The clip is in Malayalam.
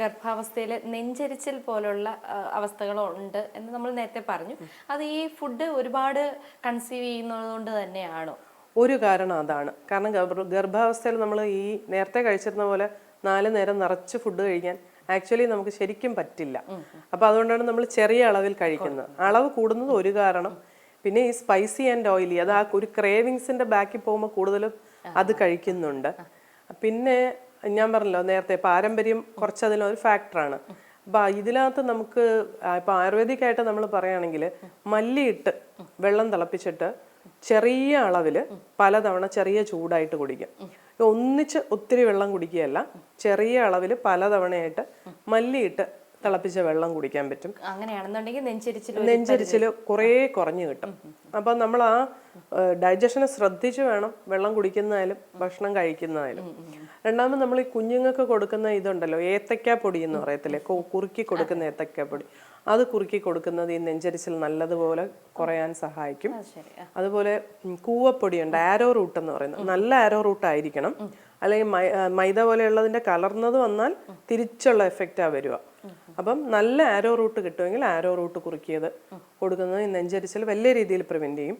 ഗർഭാവസ്ഥയിൽ നെഞ്ചരിച്ചൽ പോലുള്ള അവസ്ഥകളുണ്ട് എന്ന് നമ്മൾ നേരത്തെ പറഞ്ഞു. അത് ഈ ഫുഡ് ഒരുപാട് കൺസീവ് ചെയ്യുന്നത് കൊണ്ട് തന്നെയാണോ? ഒരു കാരണം അതാണ്. കാരണം ഗർഭാവസ്ഥയിൽ നമ്മൾ ഈ നേരത്തെ കഴിച്ചിരുന്ന പോലെ 4 നേരം നിറച്ച് ഫുഡ് കഴിക്കാൻ ആക്ച്വലി നമുക്ക് ശരിക്കും പറ്റില്ല. അപ്പം അതുകൊണ്ടാണ് നമ്മൾ ചെറിയ അളവിൽ കഴിക്കുന്നത്. അളവ് കൂടുന്നത് ഒരു കാരണം. പിന്നെ ഈ സ്പൈസി ആൻഡ് ഓയിലി അത് ആ ഒരു ക്രേവിങ്സിന്റെ ബാക്കിൽ പോകുമ്പോൾ കൂടുതലും അത് കഴിക്കുന്നുണ്ട്. പിന്നെ ഞാൻ പറഞ്ഞല്ലോ നേരത്തെ പാരമ്പര്യം കുറച്ചതിനൊരു ഫാക്ടറാണ്. അപ്പം ഇതിനകത്ത് നമുക്ക് ഇപ്പം ആയുർവേദിക്കായിട്ട് നമ്മൾ പറയുകയാണെങ്കിൽ മല്ലിയിട്ട് വെള്ളം തിളപ്പിച്ചിട്ട് ചെറിയ അളവിൽ പലതവണ ചെറിയ ചൂടായിട്ട് കുടിക്കും. ഒന്നിച്ച് ഒത്തിരി വെള്ളം കുടിക്കുകയല്ല, ചെറിയ അളവിൽ പലതവണയായിട്ട് മല്ലിയിട്ട് തിളപ്പിച്ച വെള്ളം കുടിക്കാൻ പറ്റും. അങ്ങനെയാണെന്നുണ്ടെങ്കിൽ നെഞ്ചരിച്ചിൽ കുറേ കുറഞ്ഞു കിട്ടും. അപ്പം നമ്മൾ ആ ഡൈജഷനെ ശ്രദ്ധിച്ച് വേണം വെള്ളം കുടിക്കുന്നതായാലും ഭക്ഷണം കഴിക്കുന്നതായാലും. രണ്ടാമത് നമ്മൾ ഈ കുഞ്ഞുങ്ങൾക്ക് കൊടുക്കുന്ന ഇതുണ്ടല്ലോ, ഏത്തക്കാപ്പൊടി എന്ന് പറയത്തില്ലേ, കുറുക്കി കൊടുക്കുന്ന ഏത്തക്കാപ്പൊടി, അത് കുറുക്കി കൊടുക്കുന്നത് ഈ നെഞ്ചരിച്ചിൽ നല്ലതുപോലെ കുറയാൻ സഹായിക്കും. അതുപോലെ കൂവപ്പൊടിയുണ്ട്, ആരോ റൂട്ട് എന്ന് പറയുന്നത്, നല്ല ആരോ റൂട്ട് ആയിരിക്കണം. അല്ലെങ്കിൽ മൈദ പോലെയുള്ളതിന്റെ കലർന്നത് വന്നാൽ തിരിച്ചുള്ള എഫക്റ്റാ വരിക. അപ്പം നല്ല ആരോ റൂട്ട് കിട്ടുമെങ്കിൽ ആരോ റൂട്ട് കുറുക്കിയത് കൊടുക്കുന്നത് ഈ നെഞ്ചരിച്ചിൽ വലിയ രീതിയിൽ പ്രിവെന്റ് ചെയ്യും.